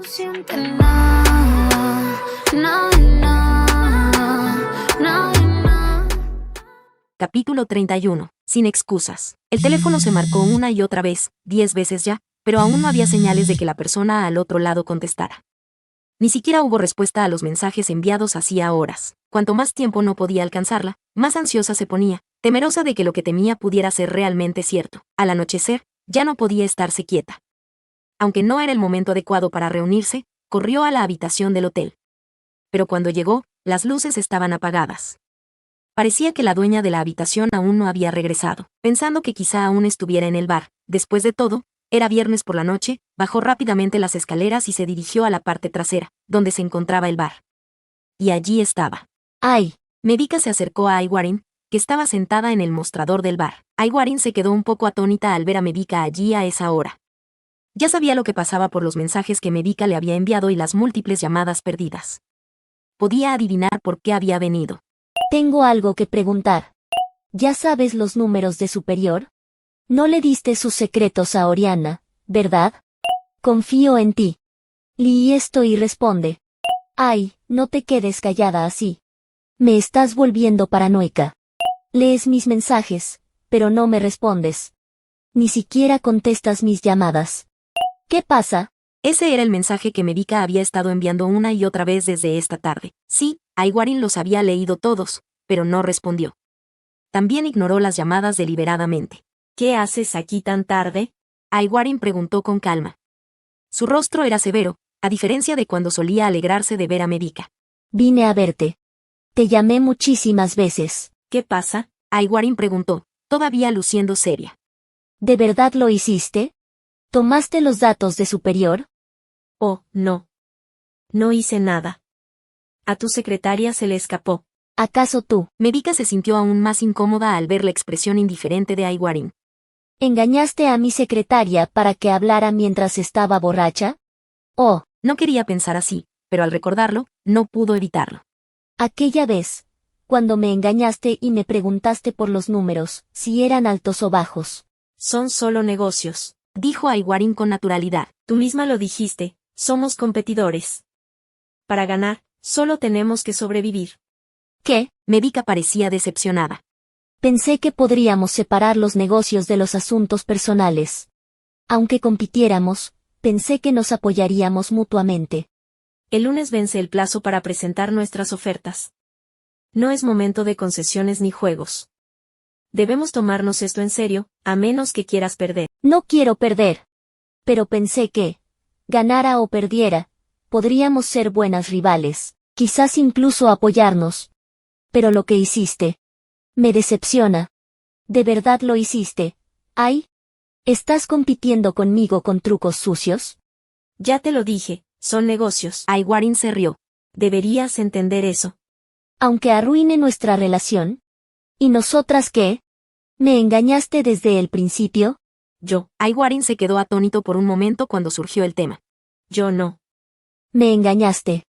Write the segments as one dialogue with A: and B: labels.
A: siente nada, nada, nada, nada.
B: Capítulo 31. Sin excusas. El teléfono se marcó una y otra vez, 10 veces ya, pero aún no había señales de que la persona al otro lado contestara. Ni siquiera hubo respuesta a los mensajes enviados hacía horas. Cuanto más tiempo no podía alcanzarla, más ansiosa se ponía, temerosa de que lo que temía pudiera ser realmente cierto. Al anochecer, ya no podía estarse quieta. Aunque no era el momento adecuado para reunirse, corrió a la habitación del hotel. Pero cuando llegó, las luces estaban apagadas. Parecía que la dueña de la habitación aún no había regresado. Pensando que quizá aún estuviera en el bar, después de todo, era viernes por la noche, bajó rápidamente las escaleras y se dirigió a la parte trasera, donde se encontraba el bar. Y allí estaba.
C: ¡Ay!
B: Medika se acercó a Aiwarin, que estaba sentada en el mostrador del bar. Aiwarin se quedó un poco atónita al ver a Medika allí a esa hora. Ya sabía lo que pasaba por los mensajes que Medika le había enviado y las múltiples llamadas perdidas. Podía adivinar por qué había venido.
C: Tengo algo que preguntar. ¿Ya sabes los números de Superior? No le diste sus secretos a Oriana, ¿verdad? Confío en ti. Lee esto y responde. Ay, no te quedes callada así. Me estás volviendo paranoica. Lees mis mensajes, pero no me respondes. Ni siquiera contestas mis llamadas. ¿Qué pasa?
B: Ese era el mensaje que Medika había estado enviando una y otra vez desde esta tarde. Sí, Aiwarin los había leído todos, pero no respondió. También ignoró las llamadas deliberadamente.
D: ¿Qué haces aquí tan tarde?
B: Aiwarin preguntó con calma. Su rostro era severo, a diferencia de cuando solía alegrarse de ver a Medika.
C: Vine a verte. Te llamé muchísimas veces.
D: ¿Qué pasa?
B: Aiwarin preguntó, todavía luciendo seria.
C: ¿De verdad lo hiciste? ¿Tomaste los datos de Superior?
D: Oh, no. No hice nada. A tu secretaria se le escapó.
C: ¿Acaso tú
B: Medika se sintió aún más incómoda al ver la expresión indiferente de Aiwarin.
C: engañaste a mi secretaria para que hablara mientras estaba borracha? Oh,
B: No quería pensar así, pero al recordarlo, no pudo evitarlo.
C: aquella vez, cuando me engañaste y me preguntaste por los números, si eran altos o bajos.
D: Son solo negocios.
B: Dijo Aiwarin con naturalidad.
D: Tú misma lo dijiste, somos competidores. Para ganar, solo tenemos que sobrevivir.
C: ¿Qué?
B: Medika parecía decepcionada.
C: Pensé que podríamos separar los negocios de los asuntos personales. Aunque compitiéramos, pensé que nos apoyaríamos mutuamente.
D: El lunes vence el plazo para presentar nuestras ofertas. No es momento de concesiones ni juegos. Debemos tomarnos esto en serio, a menos que quieras perder.
C: No quiero perder. Pero pensé que, ganara o perdiera, podríamos ser buenas rivales, quizás incluso apoyarnos. Pero lo que hiciste me decepciona. ¿De verdad lo hiciste? ¿Ay? ¿Estás compitiendo conmigo con trucos sucios?
D: Ya te lo dije, son negocios.
B: Aiwarin se rió.
D: Deberías entender eso.
C: Aunque arruine nuestra relación. ¿Y nosotras qué? ¿Me engañaste desde el principio?
B: Aiwarin se quedó atónito por un momento cuando surgió el tema.
D: Yo no.
C: Me engañaste.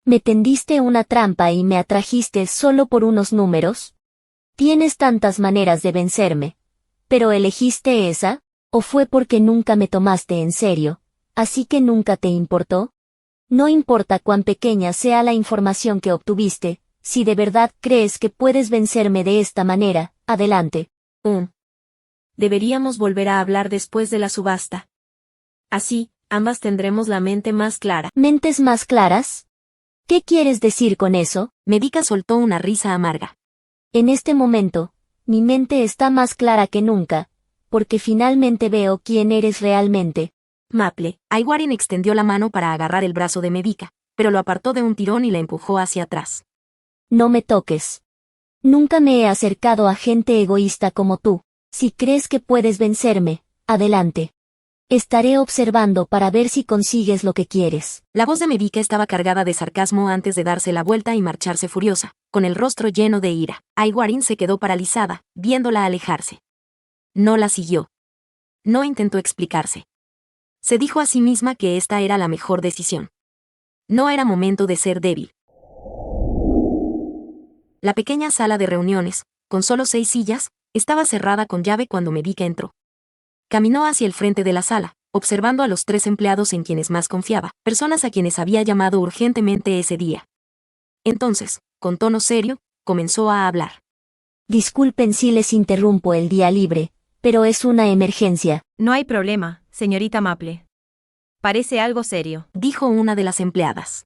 C: ¿Me tendiste una trampa y me atrajiste solo por unos números? Tienes tantas maneras de vencerme. ¿Pero elegiste esa? ¿O fue porque nunca me tomaste en serio, así que nunca te importó? No importa cuán pequeña sea la información que obtuviste, si de verdad crees que puedes vencerme de esta manera, adelante.
D: Deberíamos volver a hablar después de la subasta. Así, ambas tendremos la mente más clara.
C: ¿Mentes más claras? ¿Qué quieres decir con eso?
B: Medika soltó una risa amarga.
C: En este momento, mi mente está más clara que nunca, porque finalmente veo quién eres realmente.
D: Maple.
B: Aiwarin extendió la mano para agarrar el brazo de Medika, pero lo apartó de un tirón y la empujó hacia atrás.
C: No me toques. Nunca me he acercado a gente egoísta como tú. Si crees que puedes vencerme, adelante. Estaré observando para ver si consigues lo que quieres.
B: La voz de Medika estaba cargada de sarcasmo antes de darse la vuelta y marcharse furiosa, con el rostro lleno de ira. Aiwarin se quedó paralizada, viéndola alejarse. No la siguió. No intentó explicarse. Se dijo a sí misma que esta era la mejor decisión. No era momento de ser débil. La pequeña sala de reuniones, con solo 6 sillas, estaba cerrada con llave cuando Medika entró. Caminó hacia el frente de la sala, observando a los 3 empleados en quienes más confiaba, personas a quienes había llamado urgentemente ese día. Entonces, con tono serio, comenzó a hablar.
C: Disculpen si les interrumpo el día libre, pero es una emergencia.
E: No hay problema, señorita Maple. Parece algo serio.
B: Dijo una de las empleadas.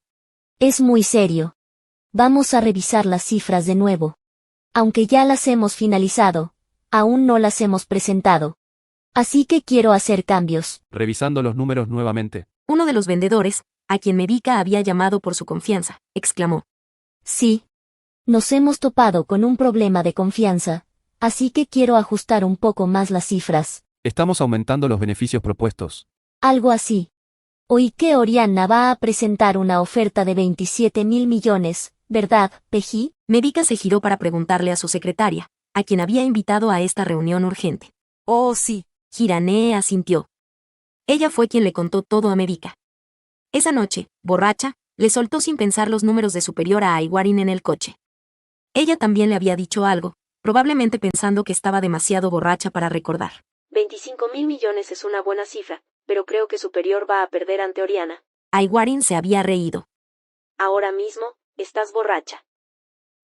C: Es muy serio. Vamos a revisar las cifras de nuevo. Aunque ya las hemos finalizado, aún no las hemos presentado. Así que quiero hacer cambios.
F: Revisando los números nuevamente.
B: Uno de los vendedores, a quien Medica había llamado por su confianza, exclamó.
C: Sí. Nos hemos topado con un problema de confianza, así que quiero ajustar un poco más las cifras.
F: Estamos aumentando los beneficios propuestos.
C: Algo así. Oí que Oriana va a presentar una oferta de 27.000 millones, ¿verdad, Peji?
B: Medica se giró para preguntarle a su secretaria, a quien había invitado a esta reunión urgente.
G: Oh, sí.
B: Hiranee asintió. Ella fue quien le contó todo a Medica. Esa noche, borracha, le soltó sin pensar los números de superior a Aiwarin en el coche. Ella también le había dicho algo, probablemente pensando que estaba demasiado borracha para recordar.
D: 25.000 millones es una buena cifra, pero creo que superior va a perder ante Oriana.
B: Aiwarin se había reído.
D: Ahora mismo, estás borracha.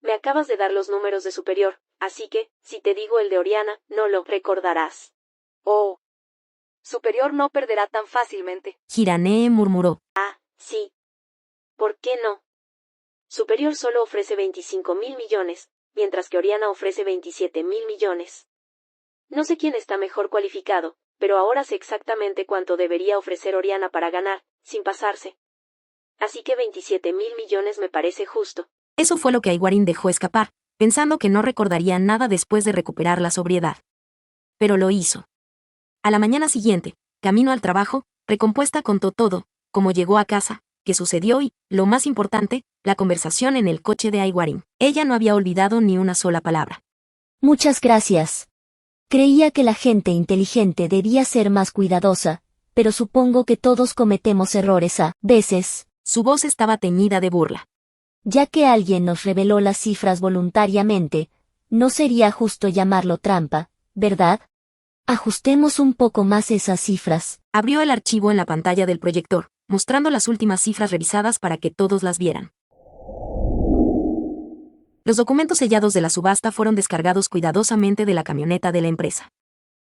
D: Me acabas de dar los números de superior, así que, si te digo el de Oriana, no lo recordarás.
G: Oh. Superior no perderá tan fácilmente.
B: Hiranee murmuró.
D: Ah, sí. ¿Por qué no? Superior solo ofrece 25.000 millones, mientras que Oriana ofrece 27.000 millones. No sé quién está mejor cualificado, pero ahora sé exactamente cuánto debería ofrecer Oriana para ganar, sin pasarse. Así que 27.000 millones me parece justo.
B: Eso fue lo que Aiwarin dejó escapar, pensando que no recordaría nada después de recuperar la sobriedad. Pero lo hizo. A la mañana siguiente, camino al trabajo, recompuesta contó todo, cómo llegó a casa, qué sucedió y, lo más importante, la conversación en el coche de Aiwarin. Ella no había olvidado ni una sola palabra.
C: Muchas gracias. Creía que la gente inteligente debía ser más cuidadosa, pero supongo que todos cometemos errores a veces.
B: Su voz estaba teñida de burla.
C: Ya que alguien nos reveló las cifras voluntariamente, no sería justo llamarlo trampa, ¿verdad? Ajustemos un poco más esas cifras.
B: Abrió el archivo en la pantalla del proyector, mostrando las últimas cifras revisadas para que todos las vieran. Los documentos sellados de la subasta fueron descargados cuidadosamente de la camioneta de la empresa.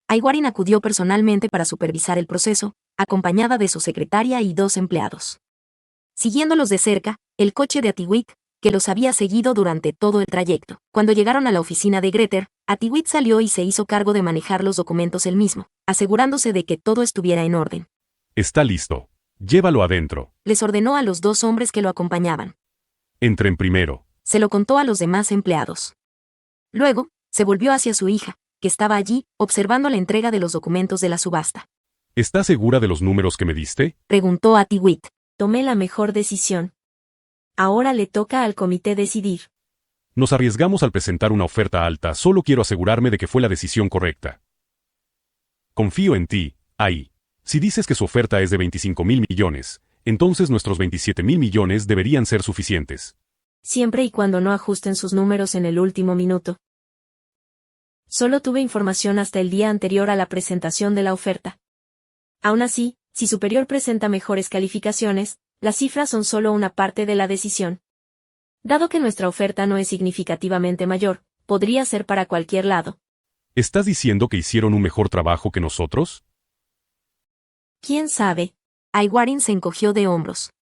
B: Aiwarin acudió personalmente para supervisar el proceso, acompañada de su secretaria y 2 empleados. Siguiéndolos de cerca, el coche de Atiwit, que los había seguido durante todo el trayecto. Cuando llegaron a la oficina de Greter, Atiwit salió y se hizo cargo de manejar los documentos él mismo, asegurándose de que todo estuviera en orden.
H: Está listo. Llévalo adentro.
B: Les ordenó a los 2 hombres que lo acompañaban.
H: Entren primero.
B: Se lo contó a los demás empleados. Luego, se volvió hacia su hija, que estaba allí, observando la entrega de los documentos de la subasta.
H: ¿Estás segura de los números que me diste?
B: Preguntó Atiwit.
D: Tomé la mejor decisión. Ahora le toca al comité decidir.
H: Nos arriesgamos al presentar una oferta alta, solo quiero asegurarme de que fue la decisión correcta. Confío en ti, Ai. Si dices que su oferta es de 25.000 millones, entonces nuestros 27.000 millones deberían ser suficientes.
D: Siempre y cuando no ajusten sus números en el último minuto. Solo tuve información hasta el día anterior a la presentación de la oferta. Aún así, si Superior presenta mejores calificaciones, las cifras son solo una parte de la decisión. Dado que nuestra oferta no es significativamente mayor, podría ser para cualquier lado.
H: ¿Estás diciendo que hicieron un mejor trabajo que nosotros?
D: ¿Quién sabe?
B: Aiwarin se encogió de hombros.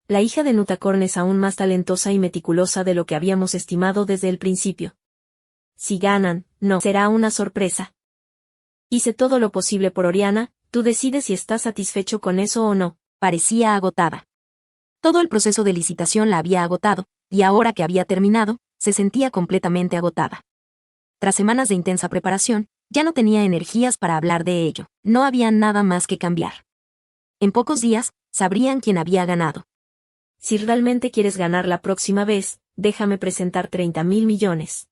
D: La hija de Nutacorn es aún más talentosa y meticulosa de lo que habíamos estimado desde el principio. Si ganan, no será una sorpresa. Hice todo lo posible por Oriana, tú decides si estás satisfecho con eso o no.
B: Parecía agotada. Todo el proceso de licitación la había agotado, y ahora que había terminado, se sentía completamente agotada. Tras semanas de intensa preparación, ya no tenía energías para hablar de ello. No había nada más que cambiar. En pocos días, sabrían quién había ganado.
D: Si realmente quieres ganar la próxima vez, déjame presentar 30.000 millones.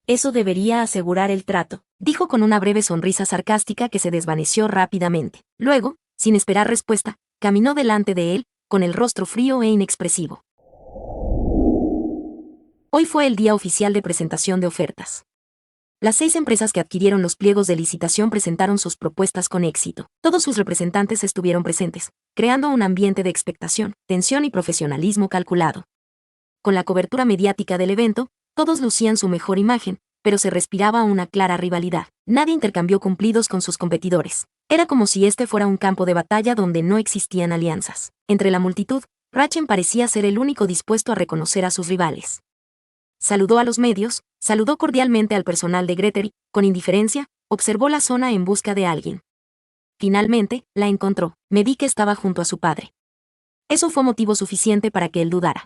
D: Eso debería asegurar el trato,
B: dijo con una breve sonrisa sarcástica que se desvaneció rápidamente. Luego, sin esperar respuesta, caminó delante de él, con el rostro frío e inexpresivo. Hoy fue el día oficial de presentación de ofertas. Las 6 empresas que adquirieron los pliegos de licitación presentaron sus propuestas con éxito. Todos sus representantes estuvieron presentes, creando un ambiente de expectación, tensión y profesionalismo calculado. Con la cobertura mediática del evento, todos lucían su mejor imagen, pero se respiraba una clara rivalidad. Nadie intercambió cumplidos con sus competidores. Era como si este fuera un campo de batalla donde no existían alianzas. Entre la multitud, Rachel parecía ser el único dispuesto a reconocer a sus rivales. Saludó a los medios, saludó cordialmente al personal de Gretel, con indiferencia, observó la zona en busca de alguien. Finalmente, la encontró. Me vi que estaba junto a su padre. Eso fue motivo suficiente para que él dudara.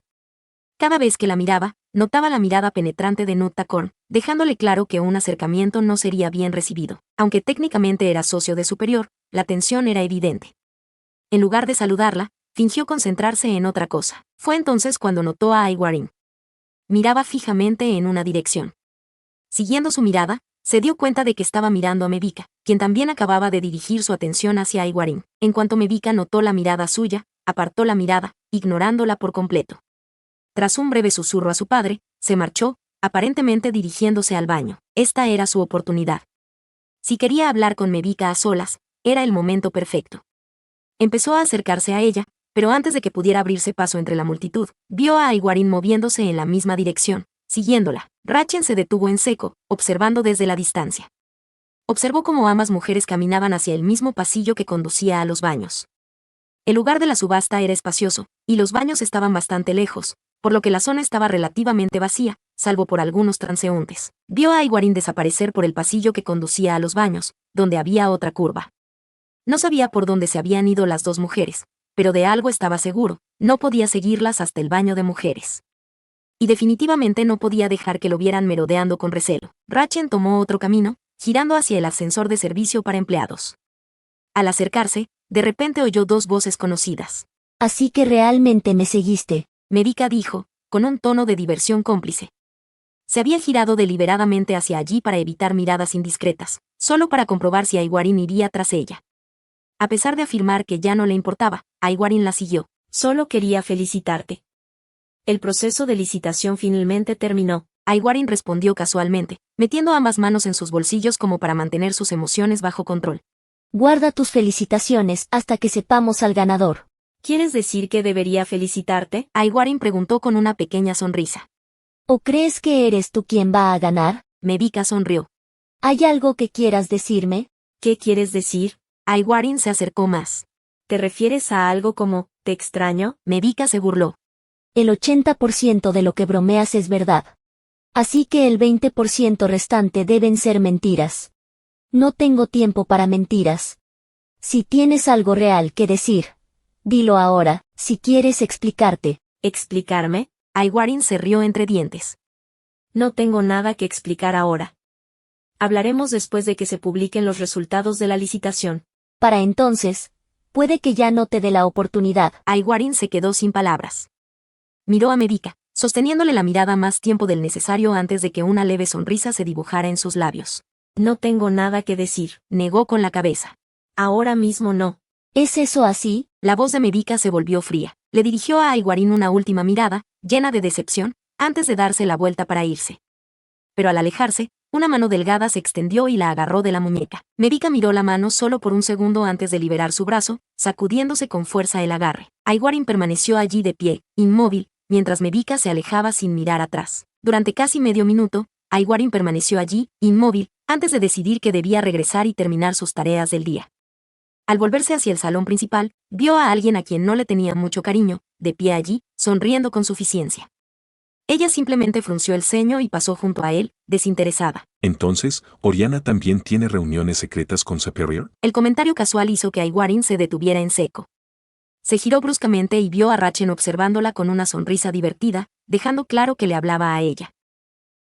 B: Cada vez que la miraba, notaba la mirada penetrante de Nut Tacorn, dejándole claro que un acercamiento no sería bien recibido. Aunque técnicamente era socio de Superior, la tensión era evidente. En lugar de saludarla, fingió concentrarse en otra cosa. Fue entonces cuando notó a Aiwarin. Miraba fijamente en una dirección. Siguiendo su mirada, se dio cuenta de que estaba mirando a Mevika, quien también acababa de dirigir su atención hacia Aiwarin. En cuanto Mevika notó la mirada suya, apartó la mirada, ignorándola por completo. Tras un breve susurro a su padre, se marchó, aparentemente dirigiéndose al baño. Esta era su oportunidad. Si quería hablar con Mevika a solas, era el momento perfecto. Empezó a acercarse a ella, pero antes de que pudiera abrirse paso entre la multitud, vio a Aiwarin moviéndose en la misma dirección, siguiéndola. Rachel se detuvo en seco, observando desde la distancia. Observó cómo ambas mujeres caminaban hacia el mismo pasillo que conducía a los baños. El lugar de la subasta era espacioso, y los baños estaban bastante lejos, por lo que la zona estaba relativamente vacía, salvo por algunos transeúntes. Vio a Aiwarin desaparecer por el pasillo que conducía a los baños, donde había otra curva. No sabía por dónde se habían ido las dos mujeres, pero de algo estaba seguro, no podía seguirlas hasta el baño de mujeres. Y definitivamente no podía dejar que lo vieran merodeando con recelo. Rachel tomó otro camino, girando hacia el ascensor de servicio para empleados. Al acercarse, de repente oyó dos voces conocidas.
C: Así que realmente me seguiste.
B: Mevika dijo, con un tono de diversión cómplice. Se había girado deliberadamente hacia allí para evitar miradas indiscretas, solo para comprobar si Aiwarin iría tras ella. A pesar de afirmar que ya no le importaba, Aiwarin la siguió.
D: Solo quería felicitarte. El proceso de licitación finalmente terminó.
B: Aiwarin respondió casualmente, metiendo ambas manos en sus bolsillos como para mantener sus emociones bajo control.
C: Guarda tus felicitaciones hasta que sepamos al ganador.
D: ¿Quieres decir que debería felicitarte?
B: Aiwarin preguntó con una pequeña sonrisa.
C: ¿O crees que eres tú quien va a ganar?
B: Mevika sonrió.
C: ¿Hay algo que quieras decirme?
D: ¿Qué quieres decir?
B: Aiwarin se acercó más.
D: ¿Te refieres a algo como, te extraño?
B: Mevika se burló.
C: El 80% de lo que bromeas es verdad. Así que el 20% restante deben ser mentiras. No tengo tiempo para mentiras. Si tienes algo real que decir, dilo ahora, si quieres explicarte.
D: ¿Explicarme?
B: Aiwarin se rió entre dientes.
D: No tengo nada que explicar ahora. Hablaremos después de que se publiquen los resultados de la licitación.
C: Para entonces, puede que ya no te dé la oportunidad.
B: Aiwarin se quedó sin palabras. Miró a Mevika, sosteniéndole la mirada más tiempo del necesario antes de que una leve sonrisa se dibujara en sus labios.
D: No tengo nada que decir.
B: Negó con la cabeza.
D: Ahora mismo no.
C: ¿Es eso así?
B: La voz de Mevika se volvió fría. Le dirigió a Aiwarin una última mirada, llena de decepción, antes de darse la vuelta para irse. Pero al alejarse, una mano delgada se extendió y la agarró de la muñeca. Mevika miró la mano solo por un segundo antes de liberar su brazo, sacudiéndose con fuerza el agarre. Aiwarin permaneció allí de pie, inmóvil, mientras Mevika se alejaba sin mirar atrás. Durante casi medio minuto, Aiwarin permaneció allí, inmóvil, antes de decidir que debía regresar y terminar sus tareas del día. Al volverse hacia el salón principal, vio a alguien a quien no le tenía mucho cariño, de pie allí, sonriendo con suficiencia. Ella simplemente frunció el ceño y pasó junto a él, desinteresada.
I: Entonces, ¿Oriana también tiene reuniones secretas con Superior?
B: El comentario casual hizo que Aiwarin se detuviera en seco. Se giró bruscamente y vio a Rachel observándola con una sonrisa divertida, dejando claro que le hablaba a ella.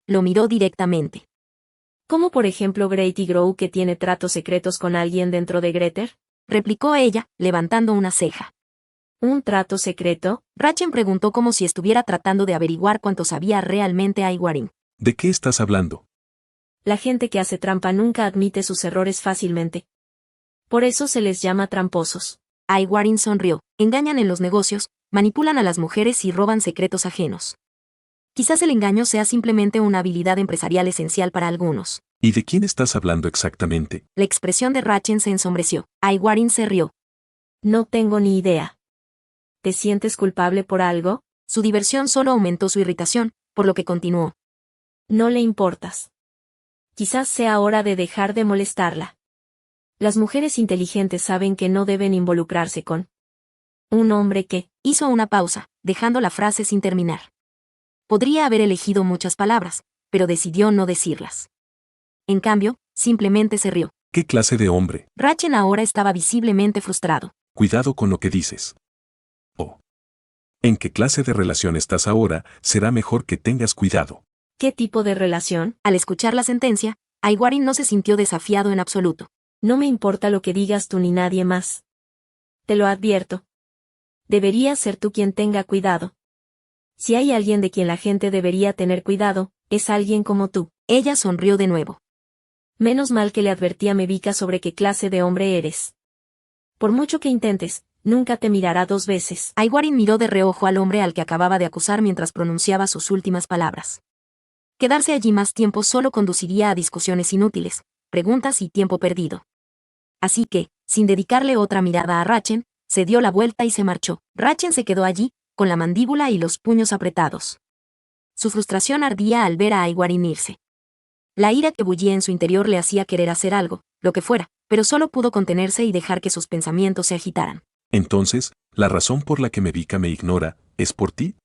B: Lo miró directamente.
D: ¿Cómo por ejemplo Grady Grow que tiene tratos secretos con alguien dentro de Gretel?
B: Replicó ella, levantando una ceja.
D: ¿Un trato secreto?
B: Rachel preguntó como si estuviera tratando de averiguar cuánto sabía realmente Aiwarin.
I: ¿De qué estás hablando?
D: La gente que hace trampa nunca admite sus errores fácilmente. Por eso se les llama tramposos.
B: Aiwarin sonrió. Engañan en los negocios, manipulan a las mujeres y roban secretos ajenos. Quizás el engaño sea simplemente una habilidad empresarial esencial para algunos.
I: ¿Y de quién estás hablando exactamente?
B: La expresión de Rachen se ensombreció. Aiwarin se rió.
D: No tengo ni idea. ¿Te sientes culpable por algo?
B: Su diversión solo aumentó su irritación, por lo que continuó.
D: No le importas. Quizás sea hora de dejar de molestarla. Las mujeres inteligentes saben que no deben involucrarse con un hombre que
B: Hizo una pausa, dejando la frase sin terminar. Podría haber elegido muchas palabras, pero decidió no decirlas. En cambio, simplemente se rió.
I: ¿Qué clase de hombre?
B: Rachen ahora estaba visiblemente frustrado.
I: Cuidado con lo que dices. Oh. ¿En qué clase de relación estás ahora? Será mejor que tengas cuidado.
D: ¿Qué tipo de relación?
B: Al escuchar la sentencia, Aiwarin no se sintió desafiado en absoluto.
D: No me importa lo que digas tú ni nadie más. Te lo advierto. Deberías ser tú quien tenga cuidado. Si hay alguien de quien la gente debería tener cuidado, es alguien como tú.
B: Ella sonrió de nuevo.
D: Menos mal que le advertí a Mevica sobre qué clase de hombre eres. Por mucho que intentes, nunca te mirará 2 veces.
B: Aiwarin miró de reojo al hombre al que acababa de acusar mientras pronunciaba sus últimas palabras. Quedarse allí más tiempo solo conduciría a discusiones inútiles, preguntas y tiempo perdido. Así que, sin dedicarle otra mirada a Rachen, se dio la vuelta y se marchó. Rachen se quedó allí, con la mandíbula y los puños apretados. Su frustración ardía al ver a Aiwarin irse. La ira que bullía en su interior le hacía querer hacer algo, lo que fuera, pero solo pudo contenerse y dejar que sus pensamientos se agitaran.
I: Entonces, ¿la razón por la que Mevica me ignora es por ti?